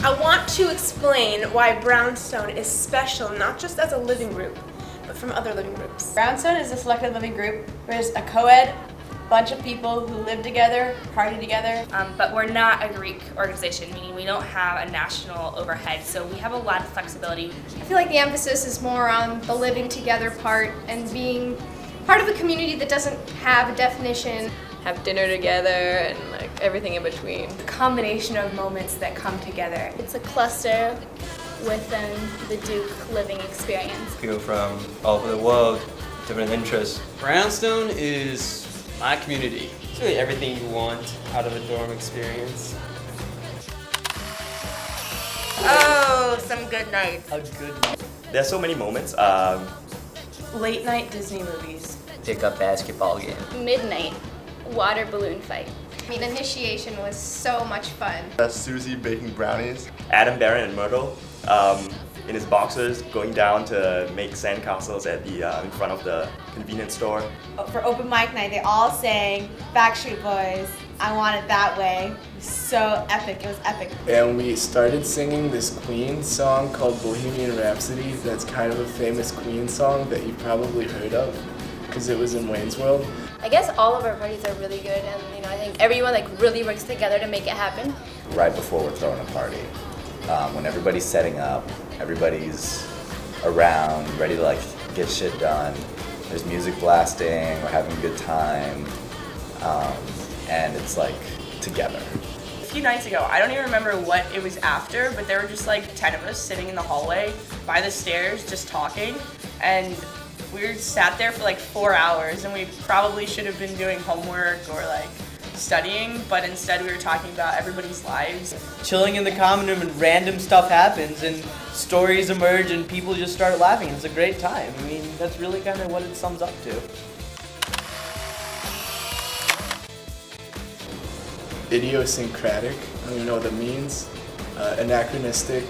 I want to explain why Brownstone is special, not just as a living group, but from other living groups. Brownstone is a selective living group. There's a co-ed, bunch of people who live together, party together. But we're not a Greek organization, meaning we don't have a national overhead, so we have a lot of flexibility. I feel like the emphasis is more on the living together part and being part of a community that doesn't have a definition. Have dinner together and like everything in between. A combination of moments that come together. It's a cluster within the Duke living experience. People from all over the world, different interests. Brownstone is my community. It's really everything you want out of a dorm experience. Oh, some good nights. A good night. There's so many moments. Late night Disney movies. Pick-up basketball game. Midnight water balloon fight. I mean, initiation was so much fun. Susie baking brownies. Adam, Baron, and Myrtle in his boxers going down to make sandcastles at the in front of the convenience store. For open mic night, they all sang Backstreet Boys, I Want It That Way. It was so epic, it was epic. And we started singing this Queen song called Bohemian Rhapsody. That's kind of a famous Queen song that you've probably heard of because it was in Wayne's World. I guess all of our parties are really good, and I think everyone really works together to make it happen. Right before we're throwing a party, when everybody's setting up, everybody's around, ready to get shit done. There's music blasting, we're having a good time, and it's together. A few nights ago, I don't even remember what it was after, but there were just 10 of us sitting in the hallway by the stairs just talking, and we sat there for 4 hours, and we probably should have been doing homework or studying, but instead we were talking about everybody's lives. Chilling in the common room and random stuff happens and stories emerge and people just start laughing. It's a great time. I mean, that's really kind of what it sums up to. Idiosyncratic, I don't even know what that means. Anachronistic,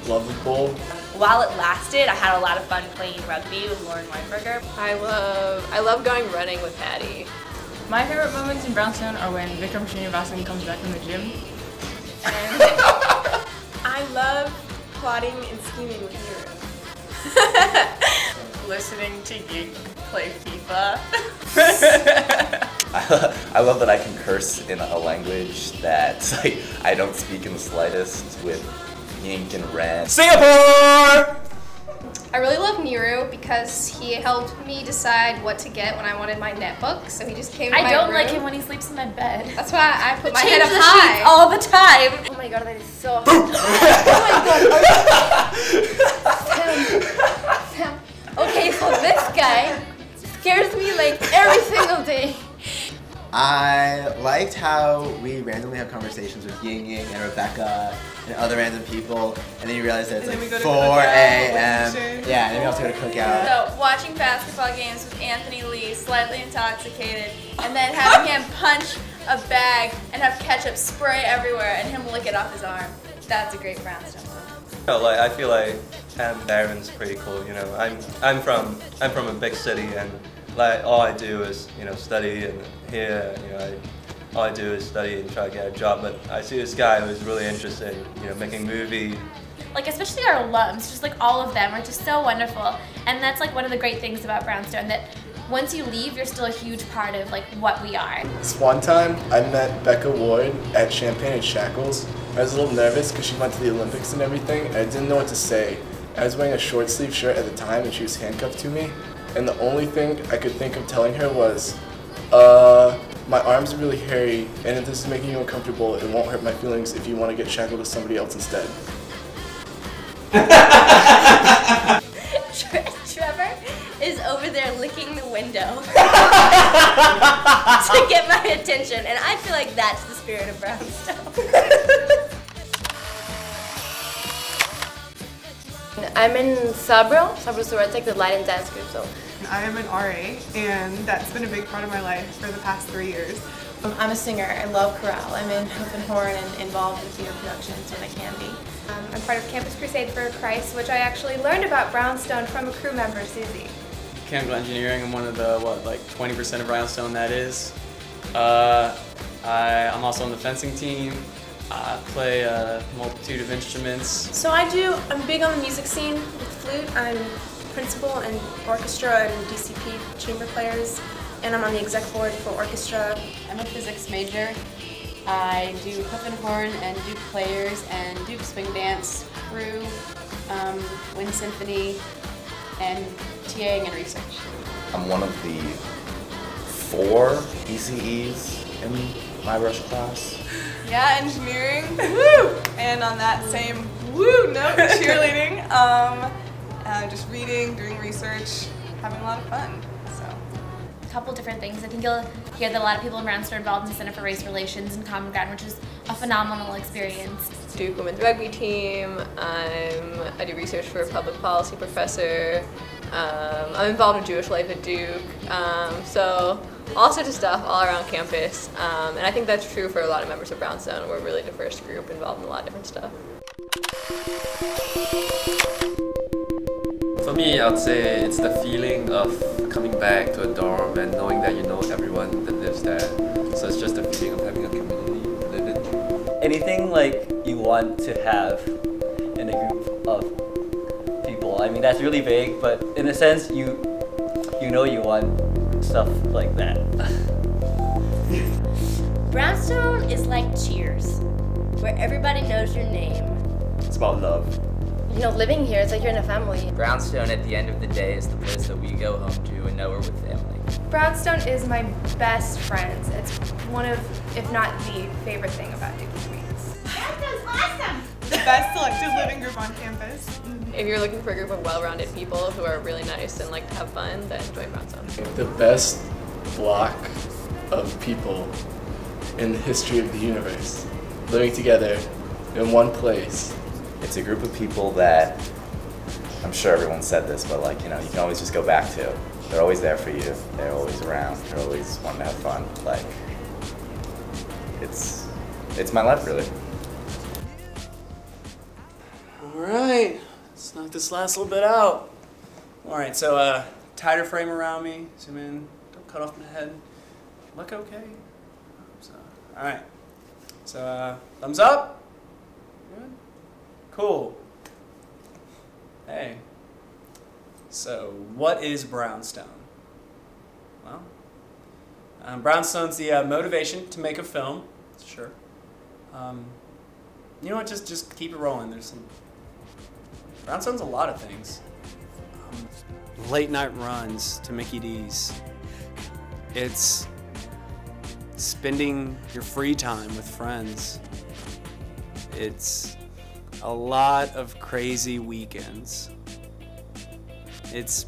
lovable. While it lasted, I had a lot of fun playing rugby with Lauren Weinberger. I love going running with Patty. My favorite moments in Brownstone are when Vikram Srinivasan comes back from the gym. And I love plotting and scheming with Nero. Listening to Geek play FIFA. I love that I can curse in a language that I don't speak in the slightest with Yink and Ren. Singapore! I really love Nero because he helped me decide what to get when I wanted my netbook, so he just came to my room. I don't like him when he sleeps in my bed. That's why I put my head up Change the high. sheets all the time. Oh my god, that is so oh my god. Sam. Okay, so this guy scares me every single day. I liked how we randomly have conversations with Ying Ying and Rebecca and other random people, and then you realize that it's 4 a.m. Yeah, and then we also go to cookout. So watching basketball games with Anthony Lee, slightly intoxicated, and then having him punch a bag and have ketchup spray everywhere and him lick it off his arm. That's a great Brownstone moment. I feel like Darren's pretty cool. You know, I'm from a big city, and all I do is study, and here all I do is study and try to get a job. But I see this guy who's really interested in making movies. Especially our alums, just all of them are just so wonderful, and that's one of the great things about Brownstone, that once you leave, you're still a huge part of what we are. This one time, I met Becca Ward at Champagne and Shackles. I was a little nervous because she went to the Olympics and everything, and I didn't know what to say. I was wearing a short sleeve shirt at the time, and she was handcuffed to me, and the only thing I could think of telling her was, my arms are really hairy, and if this is making you uncomfortable, it won't hurt my feelings if you want to get shackled with somebody else instead. Trevor is over there licking the window to get my attention, and I feel like that's the spirit of Brownstone. I'm in Sabro Sorority, the light and dance group. So I am an RA, and that's been a big part of my life for the past 3 years. I'm a singer. I love chorale. I'm in hoop and horn and involved in theater productions when I can be. I'm part of Campus Crusade for Christ, which I actually learned about Brownstone from a crew member, Susie. Chemical engineering, I'm one of the, 20% of Brownstone that is. I'm also on the fencing team. I play a multitude of instruments. So I'm big on the music scene with flute. I'm principal in orchestra and DCP chamber players, and I'm on the exec board for orchestra. I'm a physics major. I do hoof and horn and Duke players and Duke swing dance, crew, wind symphony, and TAing and research. I'm one of the 4 ECEs in my rush class. Yeah, engineering. Woo! And on that same woo note, cheerleading. Just reading, doing research, having a lot of fun. So, a couple different things. I think you'll hear that a lot of people in Brownstone are involved in the Center for Race Relations and Common Ground, which is a phenomenal experience. Duke women's rugby team. I do research for a public policy professor. I'm involved in Jewish life at Duke. So all sorts of stuff all around campus. And I think that's true for a lot of members of Brownstone. We're a really diverse group involved in a lot of different stuff. For me, I would say it's the feeling of coming back to a dorm and knowing that you know everyone that lives there. So it's just the feeling of having a community to live in. Anything like you want to have in a group of people. I mean, that's really vague, but in a sense, you know you want stuff like that. Brownstone is like Cheers, where everybody knows your name. It's about love. You know, living here, it's like you're in a family. Brownstone, at the end of the day, is the place that we go home to and know we're with family. Brownstone is my best friends. It's one of, if not the favorite thing about Duke for me. Brownstone's awesome! The best selective living group on campus. If you're looking for a group of well-rounded people who are really nice and like to have fun, then join Brownstone. The best block of people in the history of the universe, living together in one place. It's a group of people that, I'm sure everyone said this, but like, you know, you can always just go back to. They're always there for you. They're always around. They're always wanting to have fun. Like, it's my life, really. All right, let's knock this last little bit out. All right, so tighter frame around me. Zoom in. Don't cut off my head. Look okay. So, all right. So thumbs up. Good. Cool. Hey. So, what is Brownstone? Well, Brownstone's the motivation to make a film. Sure. You know what? Just keep it rolling. There's some. Brownstone's a lot of things. Late night runs to Mickey D's. It's spending your free time with friends. It's a lot of crazy weekends. It's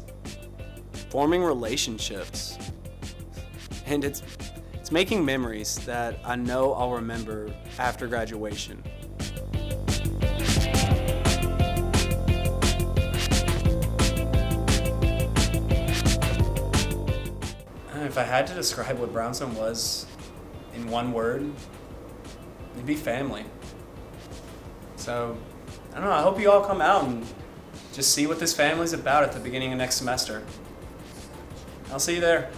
forming relationships. And it's making memories that I know I'll remember after graduation. If I had to describe what Brownstone was in one word, it'd be family. So, I don't know, I hope you all come out and just see what this family's about at the beginning of next semester. I'll see you there.